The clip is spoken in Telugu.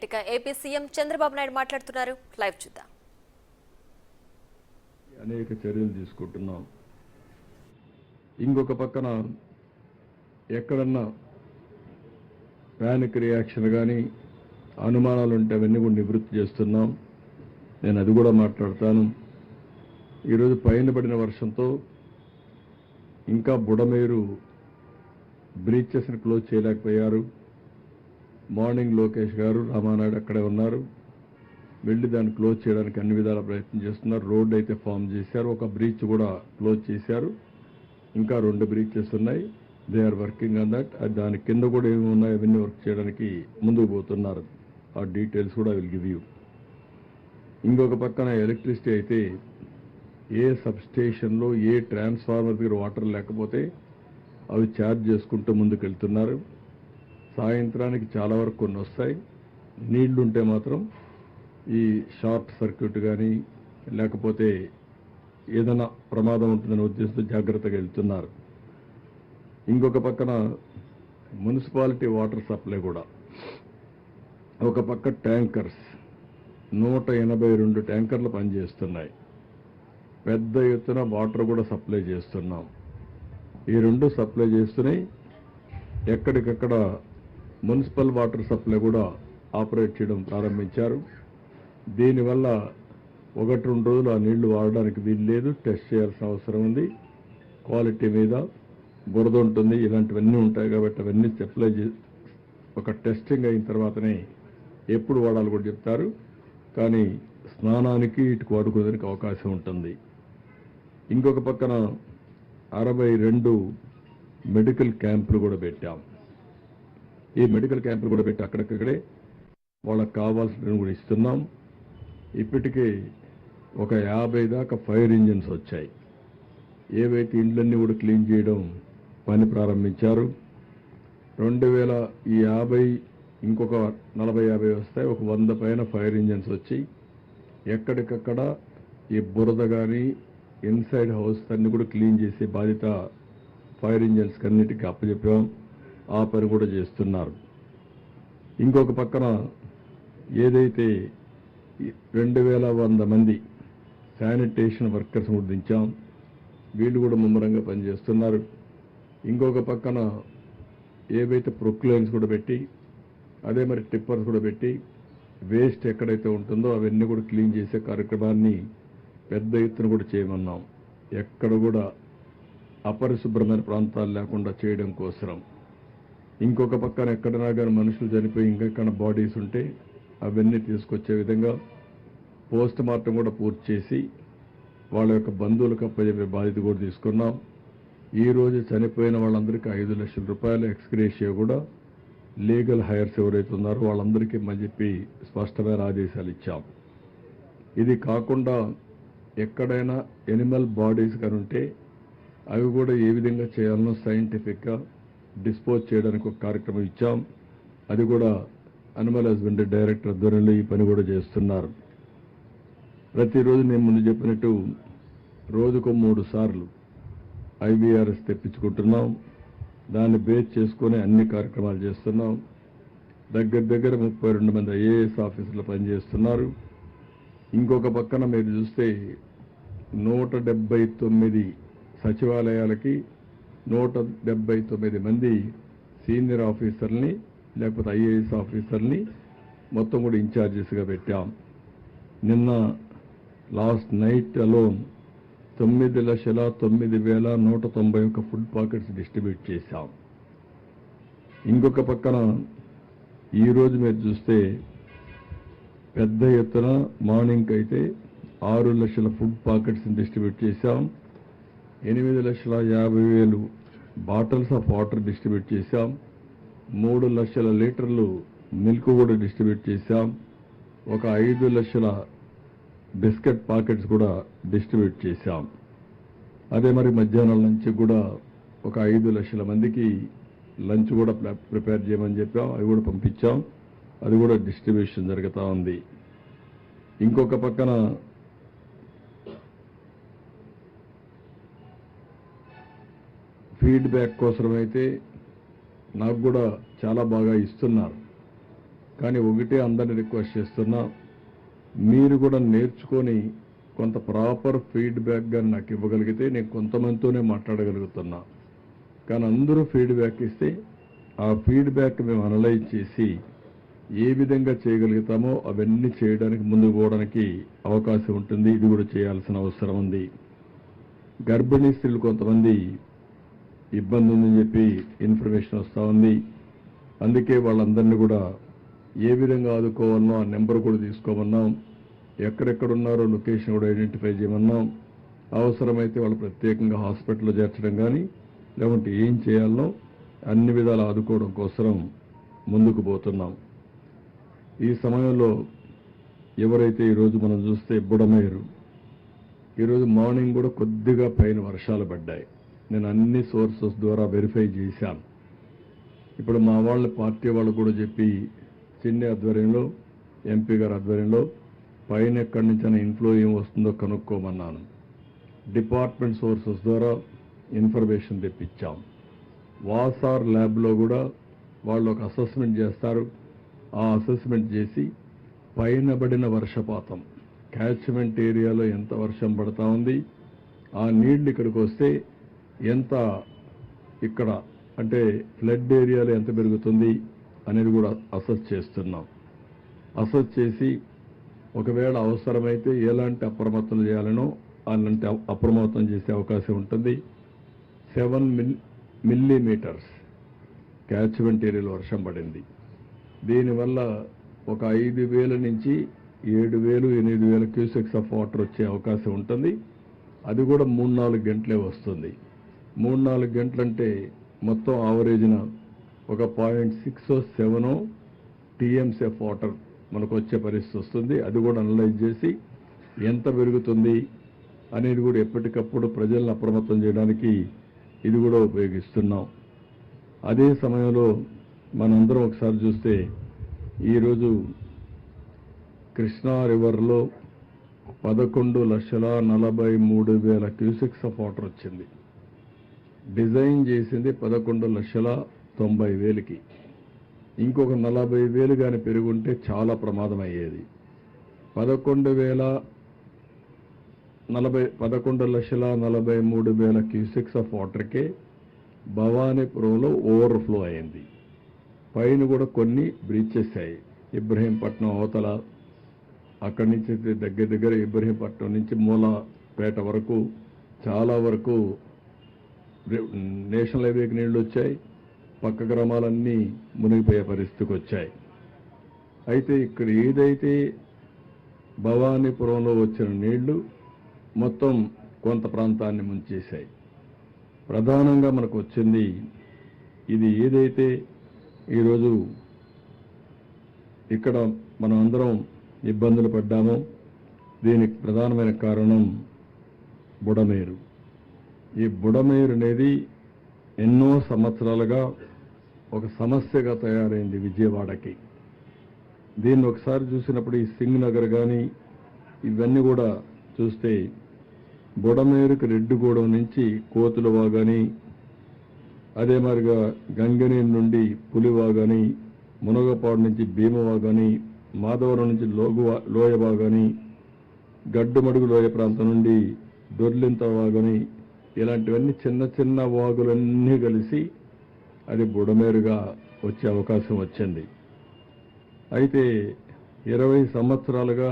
ఇక ఏపీ సీఎం చంద్రబాబు నాయుడు మాట్లాడుతున్నారు. లైవ్ చూద్దాం. అనేక చర్యలు తీసుకుంటున్నాం. ఇంకొక పక్కన ఎక్కడన్నా పానిక్ రియాక్షన్ కానీ అనుమానాలు ఉంటే అవన్నీ కూడా నివృత్తి చేస్తున్నాం. నేను అది కూడా మాట్లాడతాను. ఈరోజు పైన పడిన వర్షంతో ఇంకా బుడమేరు బ్రీచెస్ని క్లోజ్ చేయలేకపోయారు. మార్నింగ్ లోకేష్ గారు రామానాయుడు అక్కడే ఉన్నారు. వెళ్ళి దాన్ని క్లోజ్ చేయడానికి అన్ని విధాల ప్రయత్నం చేస్తున్నారు. రోడ్డు అయితే ఫామ్ చేశారు. ఒక బ్రీచ్ కూడా క్లోజ్ చేశారు. ఇంకా 2 బ్రీచెస్ ఉన్నాయి. They are working on that. దాని కింద కూడా ఏమి ఉన్నాయి అవన్నీ వర్క్ చేయడానికి ముందుకు పోతున్నారు. ఆ డీటెయిల్స్ కూడా విల్ గివ్ యూ. ఇంకొక పక్కన ఎలక్ట్రిసిటీ అయితే ఏ సబ్ స్టేషన్లో ఏ ట్రాన్స్ఫార్మర్ దగ్గర వాటర్ లేకపోతే అవి ఛార్జ్ చేసుకుంటూ ముందుకు వెళ్తున్నారు. సాయంత్రానికి చాలా వరకు కొన్ని వస్తాయి. నీళ్లుంటే మాత్రం ఈ షార్ట్ సర్క్యూట్ కానీ లేకపోతే ఏదైనా ప్రమాదం ఉంటుందని ఉద్దేశంతో జాగ్రత్తగా వెళ్తున్నారు. ఇంకొక పక్కన మున్సిపాలిటీ వాటర్ సప్లై కూడా ఒక పక్క ట్యాంకర్స్ 182 ట్యాంకర్లు పనిచేస్తున్నాయి. పెద్ద ఎత్తున వాటర్ కూడా సప్లై చేస్తున్నాం. ఈ 2 సప్లై చేస్తున్నాయి. ఎక్కడికక్కడ మున్సిపల్ వాటర్ సప్లై కూడా ఆపరేట్ చేయడం ప్రారంభించారు. దీనివల్ల 1-2 రోజులు ఆ నీళ్లు వాడడానికి వీలు లేదు. టెస్ట్ చేయాల్సిన అవసరం ఉంది. క్వాలిటీ మీద బురద ఉంటుంది, ఇలాంటివన్నీ ఉంటాయి కాబట్టి అవన్నీ సప్లై ఒక టెస్టింగ్ అయిన తర్వాతనే ఎప్పుడు వాడాలి కూడా చెప్తారు. కానీ స్నానానికి ఇటుకు వాడుకోవడానికి అవకాశం ఉంటుంది. ఇంకొక పక్కన 62 మెడికల్ క్యాంపులు కూడా పెట్టాం. ఈ మెడికల్ క్యాంపులు కూడా పెట్టి అక్కడక్కడే వాళ్ళకి కావాల్సినవి కూడా ఇస్తున్నాం. ఇప్పటికే ఒక 50 దాకా ఫైర్ ఇంజిన్స్ వచ్చాయి. ఏవైతే ఇండ్లన్నీ కూడా క్లీన్ చేయడం పని ప్రారంభించారు. 2050 ఇంకొక 40-50 వస్తాయి. ఒక 100 పైన ఫైర్ ఇంజిన్స్ వచ్చి ఎక్కడికక్కడ ఈ బురద కానీ ఇన్సైడ్ హౌస్ అన్ని కూడా క్లీన్ చేసే బాధ్యత ఫైర్ ఇంజిన్స్ అన్నిటికీ అప్పచెప్పాం. ఆ పని కూడా చేస్తున్నారు. ఇంకొక పక్కన ఏదైతే 2100 మంది శానిటేషన్ వర్కర్స్ కూడా దించాం. వీళ్ళు కూడా ముమ్మరంగా పనిచేస్తున్నారు. ఇంకొక పక్కన ఏవైతే ప్రొక్లైన్స్ కూడా పెట్టి అదే మరి టిప్పర్స్ కూడా పెట్టి వేస్ట్ ఎక్కడైతే ఉంటుందో అవన్నీ కూడా క్లీన్ చేసే కార్యక్రమాన్ని పెద్ద ఎత్తున కూడా చేయమన్నాం. ఎక్కడ కూడా అపరిశుభ్రమైన ప్రాంతాలు లేకుండా చేయడం కోసం. ఇంకొక పక్కన ఎక్కడైనా కానీ మనుషులు చనిపోయి ఇంకెక్కడ బాడీస్ ఉంటే అవన్నీ తీసుకొచ్చే విధంగా పోస్ట్ మార్టం కూడా పూర్తి చేసి వాళ్ళ యొక్క బంధువులకు అప్పచెప్పే బాధ్యత కూడా తీసుకున్నాం. ఈరోజు చనిపోయిన వాళ్ళందరికీ 5 లక్షల రూపాయల ఎక్స్గ్రేషియా కూడా లీగల్ హైర్స్ ఎవరైతే ఉన్నారో వాళ్ళందరికీ అని చెప్పి స్పష్టమైన ఆదేశాలు ఇచ్చాం. ఇది కాకుండా ఎక్కడైనా ఎనిమల్ బాడీస్ కానీ ఉంటే అవి కూడా ఏ విధంగా చేయాలనో సైంటిఫిక్గా డిస్పోజ్ చేయడానికి ఒక కార్యక్రమం ఇచ్చాం. అది కూడా అనిమల్ హస్బెండరీ డైరెక్టర్ ఆధ్వర్యంలో ఈ పని కూడా చేస్తున్నారు. ప్రతిరోజు నేను ముందు చెప్పినట్టు రోజుకు 3 సార్లు IVRS తెప్పించుకుంటున్నాం. దాన్ని బేస్ చేసుకొని అన్ని కార్యక్రమాలు చేస్తున్నాం. దగ్గర 32 మంది IAS ఆఫీసర్లు పనిచేస్తున్నారు. ఇంకొక పక్కన మీరు చూస్తే 179 సచివాలయాలకి 179 మంది సీనియర్ ఆఫీసర్ని లేకపోతే IAS ఆఫీసర్ని మొత్తం కూడా ఇన్ఛార్జెస్గా పెట్టాం. నిన్న last night alone 9,09,191 food packets distribute చేశాం. ఇంకొక పక్కన ఈరోజు మీరు చూస్తే పెద్ద ఎత్తున మార్నింగ్ అయితే 6 లక్షల ఫుడ్ పాకెట్స్ డిస్ట్రిబ్యూట్ చేశాం. 8,50,000 బాటిల్స్ ఆఫ్ వాటర్ డిస్ట్రిబ్యూట్ చేశాం. 3 లక్షల లీటర్లు మిల్క్ కూడా డిస్ట్రిబ్యూట్ చేశాం. ఒక 5 లక్షల బిస్కెట్ పాకెట్స్ కూడా డిస్ట్రిబ్యూట్ చేశాం. అదే మరి మధ్యాహ్నం లంచ్ కూడా ఒక 5 లక్షల మందికి లంచ్ కూడా ప్రిపేర్ చేయమని చెప్పాం. అవి కూడా పంపించాం. అది కూడా డిస్ట్రిబ్యూషన్ జరుగుతూ ఉంది. ఇంకొక పక్కన ఫీడ్బ్యాక్ కోసమైతే నాకు కూడా చాలా బాగా ఇస్తున్నారు. కానీ ఒకటే అందరిని రిక్వెస్ట్ చేస్తున్నా, మీరు కూడా నేర్చుకొని కొంత ప్రాపర్ ఫీడ్బ్యాక్ కానీ నాకు ఇవ్వగలిగితే నేను కొంతమందితోనే మాట్లాడగలుగుతున్నా. కానీ అందరూ ఫీడ్బ్యాక్ ఇస్తే ఆ ఫీడ్బ్యాక్ మేము అనలైజ్ చేసి ఏ విధంగా చేయగలుగుతామో అవన్నీ చేయడానికి ముందుకు పోవడానికి అవకాశం ఉంటుంది. ఇది కూడా చేయాల్సిన అవసరం ఉంది. గర్భిణీ స్త్రీలు కొంతమంది ఇబ్బంది ఉందని చెప్పి ఇన్ఫర్మేషన్ వస్తూ ఉంది. అందుకే వాళ్ళందరినీ కూడా ఏ విధంగా ఆదుకోవాలనో ఆ నెంబర్ కూడా తీసుకోమన్నాం. ఎక్కడెక్కడున్నారో లొకేషన్ కూడా ఐడెంటిఫై చేయమన్నాం. అవసరమైతే వాళ్ళు ప్రత్యేకంగా హాస్పిటల్లో చేర్చడం కానీ లేకుంటే ఏం చేయాలనో అన్ని విధాలు ఆదుకోవడం కోసం ముందుకు పోతున్నాం. ఈ సమయంలో ఎవరైతే ఈరోజు మనం చూస్తే బుడమేరు, ఈరోజు మార్నింగ్ కూడా కొద్దిగా పైన వర్షాలు పడ్డాయి. నేను అన్ని సోర్సెస్ ద్వారా వెరిఫై చేశాను. ఇప్పుడు మా వాళ్ళ పార్టీ వాళ్ళు కూడా చెప్పి చిన్ని ఆధ్వర్యంలో, ఎంపీ గారి ఆధ్వర్యంలో పైన ఎక్కడి నుంచైనా ఇన్ఫ్లో ఏం వస్తుందో కనుక్కోమన్నాను. డిపార్ట్మెంట్ సోర్సెస్ ద్వారా ఇన్ఫర్మేషన్ తెప్పించాం. వాసార్ ల్యాబ్లో కూడా వాళ్ళు ఒక అసెస్మెంట్ చేస్తారు. ఆ అసెస్మెంట్ చేసి పైన పడిన వర్షపాతం, క్యాచ్మెంట్ ఏరియాలో ఎంత వర్షం పడతా ఉంది, ఆ నీళ్లు ఇక్కడికి వస్తే ఎంత, ఇక్కడ అంటే ఫ్లడ్ ఏరియాలో ఎంత పెరుగుతుంది అనేది కూడా అసెస్ చేస్తున్నాం. అసెస్ చేసి ఒకవేళ అవసరమైతే ఎలాంటి అప్రమత్తం చేయాలనో అలాంటి అప్రమత్తం చేసే అవకాశం ఉంటుంది. 7 మిల్లీమీటర్స్ క్యాచ్మెంట్ ఏరియాలో వర్షం పడింది. దీనివల్ల ఒక 5,000 నుంచి 7,000, 8,000 క్యూసెక్స్ ఆఫ్ వాటర్ వచ్చే అవకాశం ఉంటుంది. అది కూడా 3-4 గంటలే వస్తుంది. 3-4 గంటలంటే మొత్తం ఆవరేజ్న ఒక 0.6-7 టీఎంసీ ఆఫ్ వాటర్ మనకు వచ్చే పరిస్థితి వస్తుంది. అది కూడా అనలైజ్ చేసి ఎంత పెరుగుతుంది అనేది కూడా ఎప్పటికప్పుడు ప్రజలను అప్రమత్తం చేయడానికి ఇది కూడా ఉపయోగిస్తున్నాం. అదే సమయంలో మనందరం ఒకసారి చూస్తే ఈరోజు కృష్ణా రివర్లో 11,43,000 క్యూసెక్స్ ఆఫ్ వాటర్ వచ్చింది. డిజైన్ చేసింది 11,90,000కి. ఇంకొక 40,000 కానీ పెరుగుంటే చాలా ప్రమాదం అయ్యేది. 11,43,000 క్యూసెక్స్ ఆఫ్ వాటర్కే భవానీపురంలో ఓవర్ఫ్లో అయింది. పైన కూడా కొన్ని బ్రీచెస్ అయ్యాయి. ఇబ్రహీంపట్నం అవతల అక్కడి నుంచి దగ్గర ఇబ్రహీంపట్నం నుంచి మూలపేట వరకు చాలా వరకు నేషనల్ హైవేకి నీళ్లు వచ్చాయి. పక్క గ్రామాలన్నీ మునిగిపోయే పరిస్థితికి వచ్చాయి. అయితే ఇక్కడ ఏదైతే భవానీపురంలో వచ్చిన నీళ్లు మొత్తం కొంత ప్రాంతాన్ని ముంచేశాయి. ప్రధానంగా మనకు వచ్చింది ఇది ఏదైతే ఈరోజు ఇక్కడ మనం అందరం ఇబ్బందులు పడ్డామో దీనికి ప్రధానమైన కారణం బుడమేరు. ఈ బుడమేరు అనేది ఎన్నో సంవత్సరాలుగా ఒక సమస్యగా తయారైంది విజయవాడకి. దీన్ని ఒకసారి చూసినప్పుడు ఈ సింగ్ నగర్ కానీ ఇవన్నీ కూడా చూస్తే బుడమేరుకి రెడ్డిగూడెం నుంచి కోతులవాగని, అదే మాదిరిగా గంగనీరు నుండి పులివాగని, మునగపాడు నుంచి భీమవాగని, మాధవరం నుంచి లోయవాగని, గడ్డుమడుగు లోయ ప్రాంతం నుండి దొర్లింత వాగని, ఇలాంటివన్నీ చిన్న చిన్న వాగులన్నీ కలిసి అది బుడమేరుగా వచ్చే అవకాశం వచ్చింది. అయితే 20 సంవత్సరాలుగా